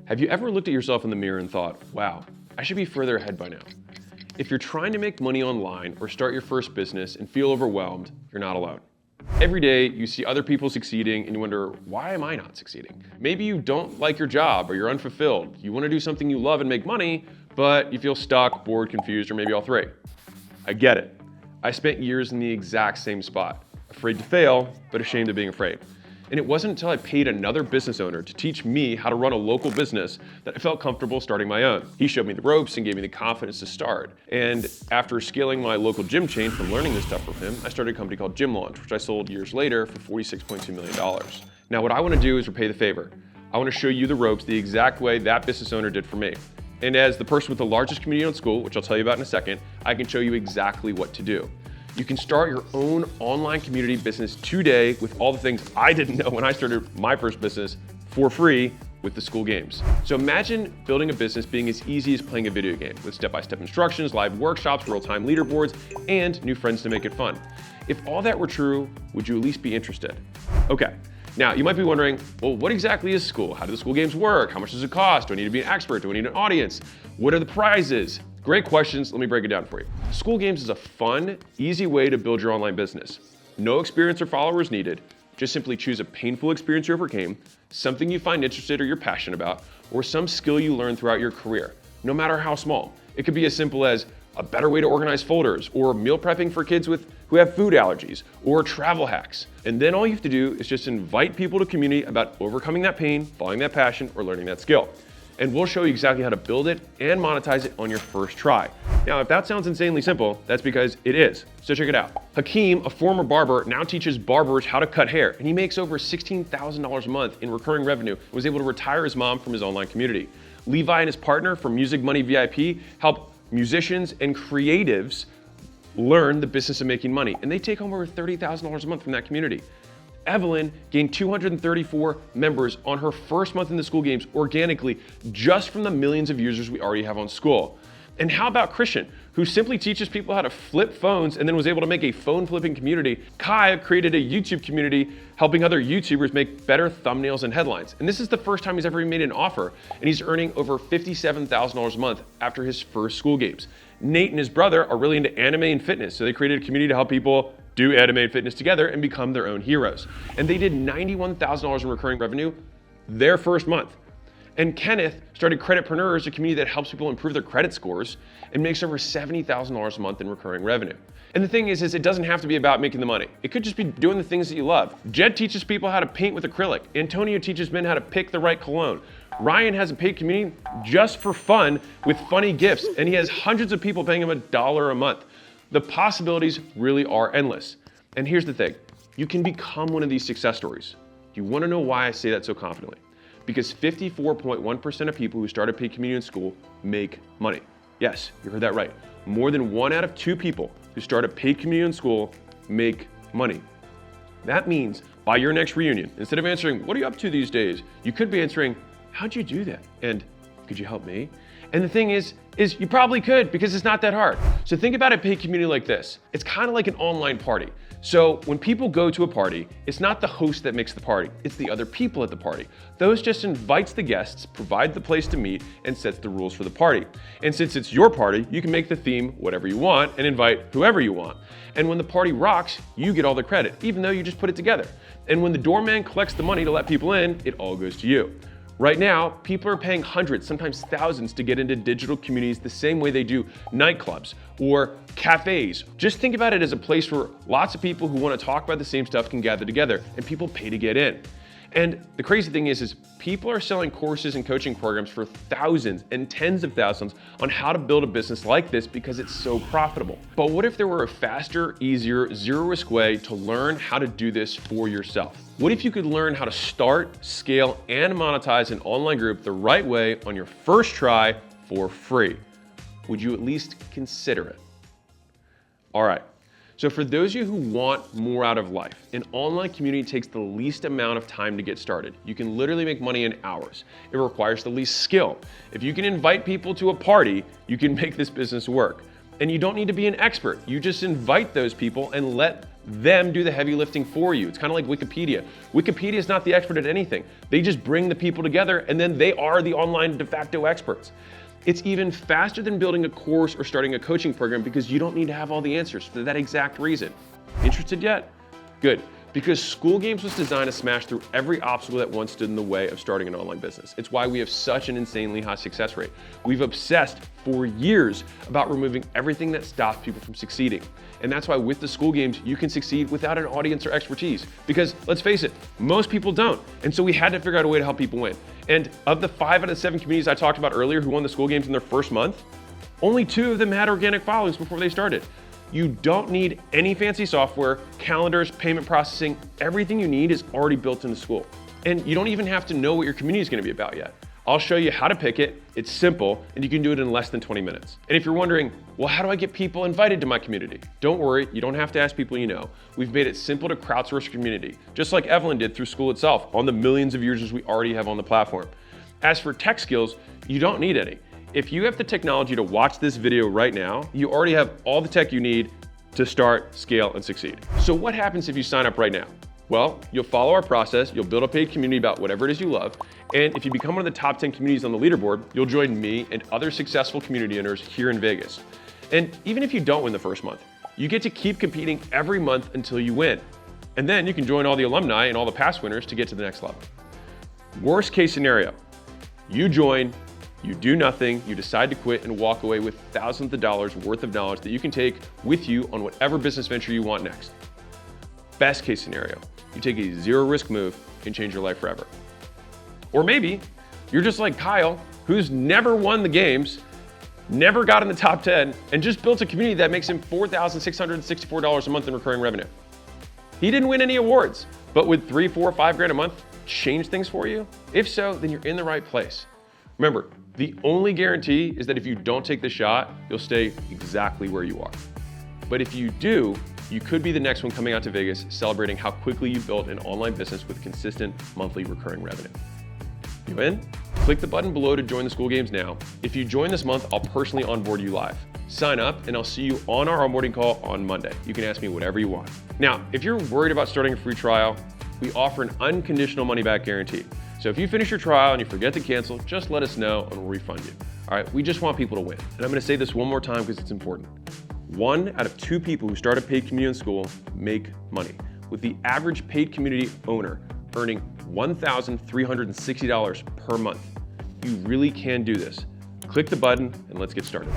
Have you ever looked at yourself in the mirror and thought, wow, I should be further ahead by now? If you're trying to make money online or start your first business and feel overwhelmed, you're not alone. Every day you see other people succeeding and you wonder, why am I not succeeding? Maybe you don't like your job or you're unfulfilled. You want to do something you love and make money, but you feel stuck, bored, confused, or maybe all three. I get it. I spent years in the exact same spot, afraid to fail, but ashamed of being afraid. And it wasn't until I paid another business owner to teach me how to run a local business that I felt comfortable starting my own. He showed me the ropes and gave me the confidence to start. And after scaling my local gym chain from learning this stuff from him, I started a company called Gym Launch, which I sold years later for $46.2 million. Now what I want to do is repay the favor. I want to show you the ropes the exact way that business owner did for me. And as the person with the largest community on Skool, which I'll tell you about in a second, I can show you exactly what to do. You can start your own online community business today with all the things I didn't know when I started my first business for free with the Skool games. So imagine building a business being as easy as playing a video game with step-by-step instructions, live workshops, real-time leaderboards, and new friends to make it fun. If all that were true, would you at least be interested? Okay. Now, you might be wondering, well, what exactly is Skool? How do the Skool games work? How much does it cost? Do I need to be an expert? Do I need an audience? What are the prizes? Great questions, let me break it down for you. Skool games is a fun, easy way to build your online business. No experience or followers needed. Just simply choose a painful experience you overcame, something you find interested or you're passionate about, or some skill you learned throughout your career, no matter how small. It could be as simple as a better way to organize folders, or meal prepping for kids who have food allergies, or travel hacks. And then all you have to do is just invite people to community about overcoming that pain, following that passion, or learning that skill. And we'll show you exactly how to build it and monetize it on your first try. Now, if that sounds insanely simple, that's because it is. So check it out. Hakeem, a former barber, now teaches barbers how to cut hair, and he makes over $16,000 a month in recurring revenue and was able to retire his mom from his online community. Levi and his partner from Music Money VIP help musicians and creatives learn the business of making money, and they take home over $30,000 a month from that community. Evelyn gained 234 members on her first month in the Skool games organically, just from the millions of users we already have on Skool. And how about Christian, who simply teaches people how to flip phones and then was able to make a phone flipping community? Kaya created a YouTube community helping other YouTubers make better thumbnails and headlines. And this is the first time he's ever made an offer, and he's earning over $57,000 a month after his first Skool games. Nate and his brother are really into anime and fitness, so they created a community to help people do anime and fitness together and become their own heroes. And they did $91,000 in recurring revenue their first month. And Kenneth started Creditpreneurs, a community that helps people improve their credit scores and makes over $70,000 a month in recurring revenue. And the thing is it doesn't have to be about making the money. It could just be doing the things that you love. Jed teaches people how to paint with acrylic. Antonio teaches men how to pick the right cologne. Ryan has a paid community just for fun with funny gifts, and he has hundreds of people paying him $1 a month. The possibilities really are endless. And here's the thing, you can become one of these success stories. You want to know why I say that so confidently? Because 54.1% of people who start a paid community in Skool make money. Yes, you heard that right. More than 1 out of 2 people who start a paid community in Skool make money. That means by your next reunion, instead of answering, what are you up to these days? You could be answering, how'd you do that? And could you help me? And the thing is you probably could, because it's not that hard. So think about a paid community like this. It's kind of like an online party. So when people go to a party, it's not the host that makes the party, it's the other people at the party. Those just invites the guests, provide the place to meet, and sets the rules for the party. And since it's your party, you can make the theme whatever you want and invite whoever you want. And when the party rocks, you get all the credit, even though you just put it together. And when the doorman collects the money to let people in, it all goes to you. Right now, people are paying hundreds, sometimes thousands, to get into digital communities the same way they do nightclubs or cafes. Just think about it as a place where lots of people who want to talk about the same stuff can gather together, and people pay to get in. And the crazy thing is people are selling courses and coaching programs for thousands and tens of thousands on how to build a business like this because it's so profitable. But what if there were a faster, easier, zero-risk way to learn how to do this for yourself? What if you could learn how to start, scale, and monetize an online group the right way on your first try for free? Would you at least consider it? All right. So for those of you who want more out of life, an online community takes the least amount of time to get started. You can literally make money in hours. It requires the least skill. If you can invite people to a party, you can make this business work. And you don't need to be an expert. You just invite those people and let them do the heavy lifting for you. It's kind of like Wikipedia. Wikipedia is not the expert at anything. They just bring the people together and then they are the online de facto experts. It's even faster than building a course or starting a coaching program because you don't need to have all the answers for that exact reason. Interested yet? Good. Because Skool Games was designed to smash through every obstacle that once stood in the way of starting an online business. It's why we have such an insanely high success rate. We've obsessed for years about removing everything that stops people from succeeding. And that's why with the Skool Games, you can succeed without an audience or expertise. Because let's face it, most people don't. And so we had to figure out a way to help people win. And of the 5 out of 7 communities I talked about earlier who won the Skool Games in their first month, only 2 of them had organic followings before they started. You don't need any fancy software, calendars, payment processing. Everything you need is already built into Skool. And you don't even have to know what your community is going to be about yet. I'll show you how to pick it. It's simple, and you can do it in less than 20 minutes. And if you're wondering, well, how do I get people invited to my community? Don't worry, you don't have to ask people you know. We've made it simple to crowdsource your community, just like Evelyn did through Skool itself on the millions of users we already have on the platform. As for tech skills, you don't need any. If you have the technology to watch this video right now, you already have all the tech you need to start, scale, and succeed. So what happens if you sign up right now? Well, you'll follow our process, you'll build a paid community about whatever it is you love, and if you become one of the top 10 communities on the leaderboard, you'll join me and other successful community owners here in Vegas. And even if you don't win the first month, you get to keep competing every month until you win. And then you can join all the alumni and all the past winners to get to the next level. Worst case scenario, you join, you do nothing, you decide to quit and walk away with thousands of dollars worth of knowledge that you can take with you on whatever business venture you want next. Best case scenario, you take a zero risk move and change your life forever. Or maybe you're just like Kyle, who's never won the games, never got in the top 10, and just built a community that makes him $4,664 a month in recurring revenue. He didn't win any awards, but would 3, 4, 5 grand a month change things for you? If so, then you're in the right place. Remember, the only guarantee is that if you don't take the shot, you'll stay exactly where you are. But if you do, you could be the next one coming out to Vegas celebrating how quickly you built an online business with consistent monthly recurring revenue. You in? Click the button below to join the Skool Games now. If you join this month, I'll personally onboard you live. Sign up and I'll see you on our onboarding call on Monday. You can ask me whatever you want. Now, if you're worried about starting a free trial, we offer an unconditional money back guarantee. So if you finish your trial and you forget to cancel, just let us know and we'll refund you. All right, we just want people to win. And I'm gonna say this one more time because it's important. 1 out of 2 people who start a paid community in Skool make money, with the average paid community owner earning $1,360 per month. You really can do this. Click the button and let's get started.